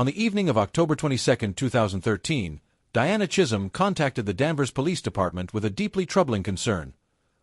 On the evening of October 22, 2013, Diana Chisholm contacted the Danvers Police Department with a deeply troubling concern.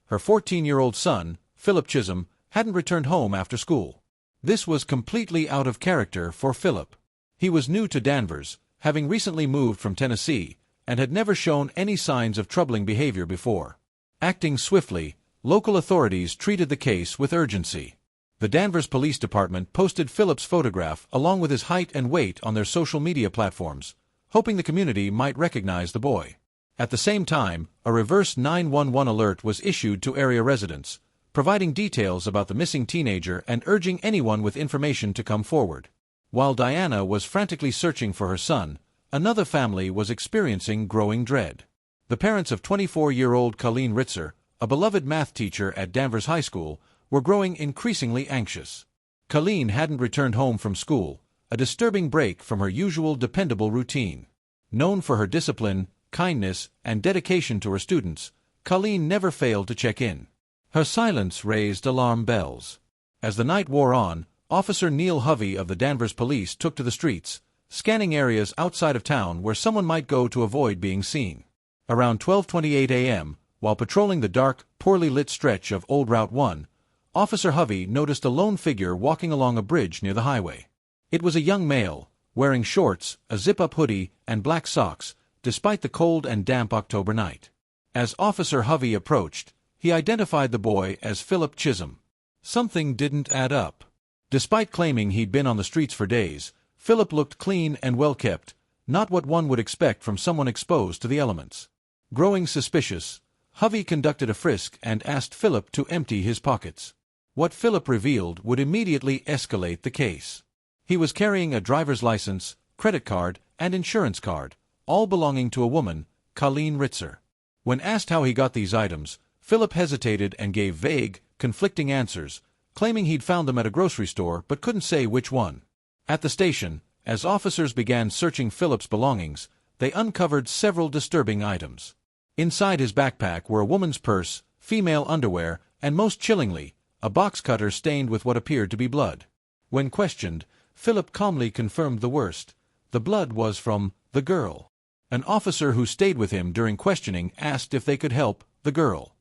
Her 14-year-old son, Philip Chisholm, hadn't returned home after school. This was completely out of character for Philip. He was new to Danvers, having recently moved from Tennessee, and had never shown any signs of troubling behavior before. Acting swiftly, local authorities treated the case with urgency. The Danvers Police Department posted Philip's photograph along with his height and weight on their social media platforms, hoping the community might recognize the boy. At the same time, a reverse 911 alert was issued to area residents, providing details about the missing teenager and urging anyone with information to come forward. While Diana was frantically searching for her son, another family was experiencing growing dread. The parents of 24-year-old Colleen Ritzer, a beloved math teacher at Danvers High School, were growing increasingly anxious. Colleen hadn't returned home from school, a disturbing break from her usual dependable routine. Known for her discipline, kindness, and dedication to her students, Colleen never failed to check in. Her silence raised alarm bells. As the night wore on, Officer Neil Hovey of the Danvers Police took to the streets, scanning areas outside of town where someone might go to avoid being seen. Around 12:28 a.m., while patrolling the dark, poorly lit stretch of Old Route 1, Officer Hovey noticed a lone figure walking along a bridge near the highway. It was a young male, wearing shorts, a zip-up hoodie, and black socks, despite the cold and damp October night. As Officer Hovey approached, he identified the boy as Philip Chisholm. Something didn't add up. Despite claiming he'd been on the streets for days, Philip looked clean and well-kept, not what one would expect from someone exposed to the elements. Growing suspicious, Hovey conducted a frisk and asked Philip to empty his pockets. What Philip revealed would immediately escalate the case. He was carrying a driver's license, credit card, and insurance card, all belonging to a woman, Colleen Ritzer. When asked how he got these items, Philip hesitated and gave vague, conflicting answers, claiming he'd found them at a grocery store but couldn't say which one. At the station, as officers began searching Philip's belongings, they uncovered several disturbing items. Inside his backpack were a woman's purse, female underwear, and most chillingly, a box cutter stained with what appeared to be blood. When questioned, Philip calmly confirmed the worst. The blood was from the girl. An officer who stayed with him during questioning asked if they could help the girl.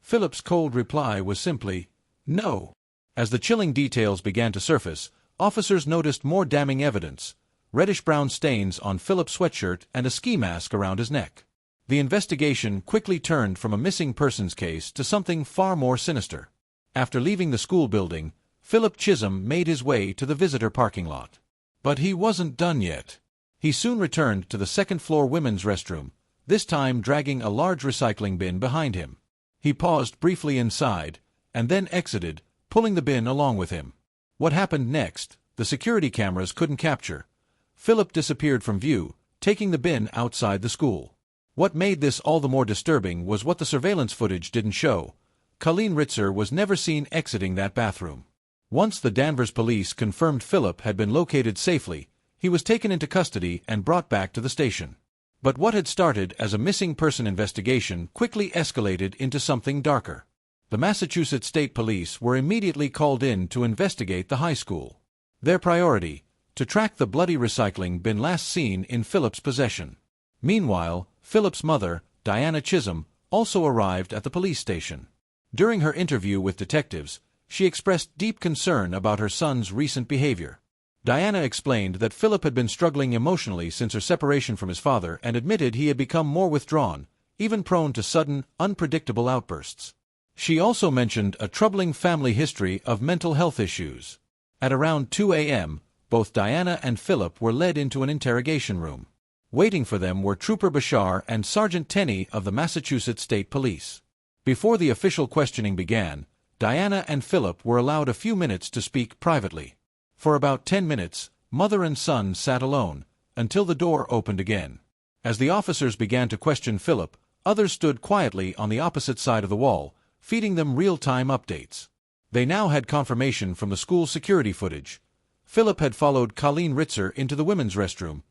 Philip's cold reply was simply, no. As the chilling details began to surface, officers noticed more damning evidence: reddish-brown stains on Philip's sweatshirt and a ski mask around his neck. The investigation quickly turned from a missing persons case to something far more sinister. After leaving the school building, Philip Chisholm made his way to the visitor parking lot. But he wasn't done yet. He soon returned to the second-floor women's restroom, this time dragging a large recycling bin behind him. He paused briefly inside, and then exited, pulling the bin along with him. What happened next, the security cameras couldn't capture. Philip disappeared from view, taking the bin outside the school. What made this all the more disturbing was what the surveillance footage didn't show. Colleen Ritzer was never seen exiting that bathroom. Once the Danvers police confirmed Philip had been located safely, he was taken into custody and brought back to the station. But what had started as a missing person investigation quickly escalated into something darker. The Massachusetts State Police were immediately called in to investigate the high school. Their priority: to track the bloody recycling bin last seen in Philip's possession. Meanwhile, Philip's mother, Diana Chisholm, also arrived at the police station. During her interview with detectives, she expressed deep concern about her son's recent behavior. Diana explained that Philip had been struggling emotionally since her separation from his father and admitted he had become more withdrawn, even prone to sudden, unpredictable outbursts. She also mentioned a troubling family history of mental health issues. At around 2 a.m., both Diana and Philip were led into an interrogation room. Waiting for them were Trooper Bashar and Sergeant Tenney of the Massachusetts State Police. Before the official questioning began, Diana and Philip were allowed a few minutes to speak privately. For about 10 minutes, mother and son sat alone, until the door opened again. As the officers began to question Philip, others stood quietly on the opposite side of the wall, feeding them real-time updates. They now had confirmation from the school security footage. Philip had followed Colleen Ritzer into the women's restroom,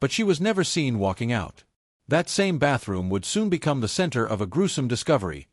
but she was never seen walking out. That same bathroom would soon become the center of a gruesome discovery: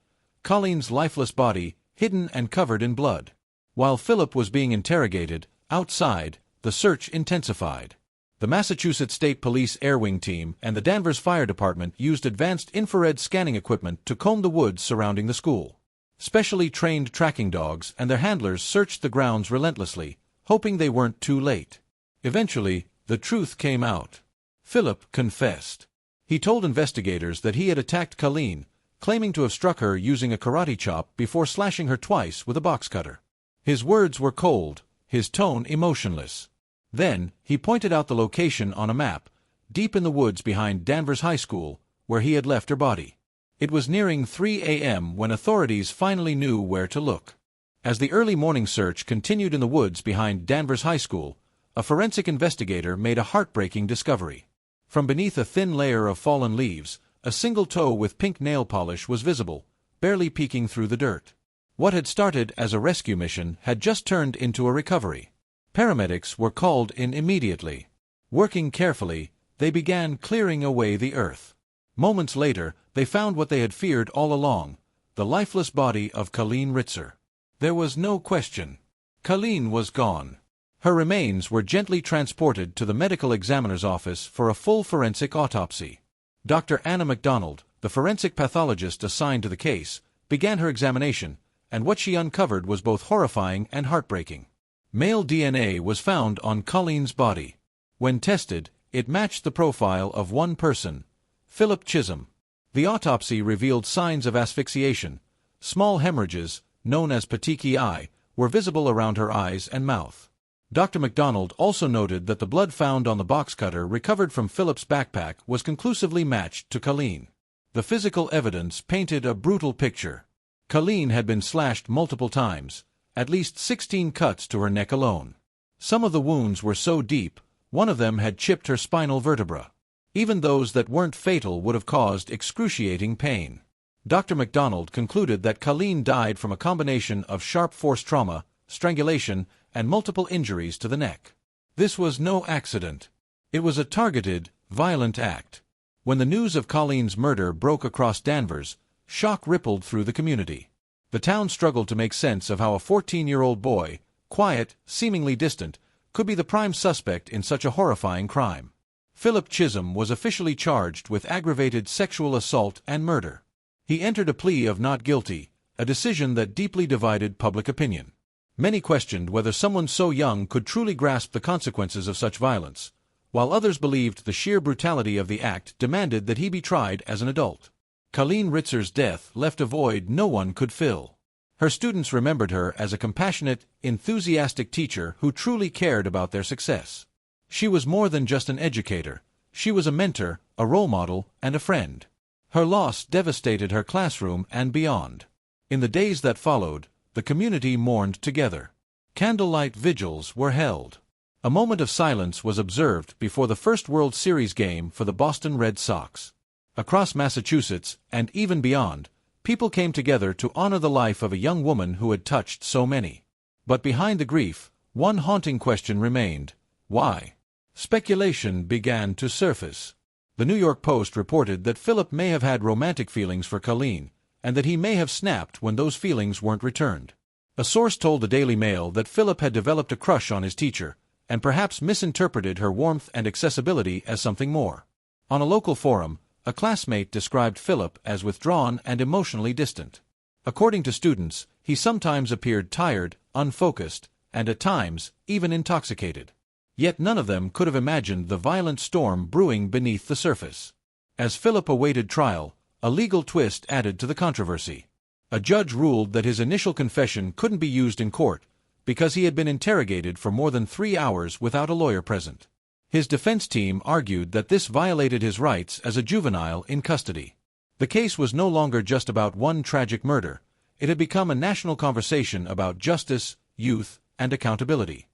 Colleen's lifeless body, hidden and covered in blood. While Philip was being interrogated, outside, the search intensified. The Massachusetts State Police Air Wing Team and the Danvers Fire Department used advanced infrared scanning equipment to comb the woods surrounding the school. Specially trained tracking dogs and their handlers searched the grounds relentlessly, hoping they weren't too late. Eventually, the truth came out. Philip confessed. He told investigators that he had attacked Colleen, claiming to have struck her using a karate chop before slashing her twice with a box cutter. His words were cold, his tone emotionless. Then, he pointed out the location on a map, deep in the woods behind Danvers High School, where he had left her body. It was nearing 3 a.m. when authorities finally knew where to look. As the early morning search continued in the woods behind Danvers High School, a forensic investigator made a heartbreaking discovery. From beneath a thin layer of fallen leaves, a single toe with pink nail polish was visible, barely peeking through the dirt. What had started as a rescue mission had just turned into a recovery. Paramedics were called in immediately. Working carefully, they began clearing away the earth. Moments later, they found what they had feared all along, the lifeless body of Colleen Ritzer. There was no question. Colleen was gone. Her remains were gently transported to the medical examiner's office for a full forensic autopsy. Dr. Anna MacDonald, the forensic pathologist assigned to the case, began her examination, and what she uncovered was both horrifying and heartbreaking. Male DNA was found on Colleen's body. When tested, it matched the profile of one person, Philip Chisholm. The autopsy revealed signs of asphyxiation. Small hemorrhages, known as petechiae, were visible around her eyes and mouth. Dr. MacDonald also noted that the blood found on the box cutter recovered from Philip's backpack was conclusively matched to Colleen. The physical evidence painted a brutal picture. Colleen had been slashed multiple times, at least 16 cuts to her neck alone. Some of the wounds were so deep, one of them had chipped her spinal vertebra. Even those that weren't fatal would have caused excruciating pain. Dr. MacDonald concluded that Colleen died from a combination of sharp force trauma, strangulation, and multiple injuries to the neck. This was no accident. It was a targeted, violent act. When the news of Colleen's murder broke across Danvers, shock rippled through the community. The town struggled to make sense of how a 14-year-old boy, quiet, seemingly distant, could be the prime suspect in such a horrifying crime. Philip Chisholm was officially charged with aggravated sexual assault and murder. He entered a plea of not guilty, a decision that deeply divided public opinion. Many questioned whether someone so young could truly grasp the consequences of such violence, while others believed the sheer brutality of the act demanded that he be tried as an adult. Colleen Ritzer's death left a void no one could fill. Her students remembered her as a compassionate, enthusiastic teacher who truly cared about their success. She was more than just an educator. She was a mentor, a role model, and a friend. Her loss devastated her classroom and beyond. In the days that followed, the community mourned together. Candlelight vigils were held. A moment of silence was observed before the first World Series game for the Boston Red Sox. Across Massachusetts, and even beyond, people came together to honor the life of a young woman who had touched so many. But behind the grief, one haunting question remained: why? Speculation began to surface. The New York Post reported that Philip may have had romantic feelings for Colleen, and that he may have snapped when those feelings weren't returned. A source told the Daily Mail that Philip had developed a crush on his teacher, and perhaps misinterpreted her warmth and accessibility as something more. On a local forum, a classmate described Philip as withdrawn and emotionally distant. According to students, he sometimes appeared tired, unfocused, and at times, even intoxicated. Yet none of them could have imagined the violent storm brewing beneath the surface. As Philip awaited trial, a legal twist added to the controversy. A judge ruled that his initial confession couldn't be used in court, because he had been interrogated for more than 3 hours without a lawyer present. His defense team argued that this violated his rights as a juvenile in custody. The case was no longer just about one tragic murder. It had become a national conversation about justice, youth, and accountability.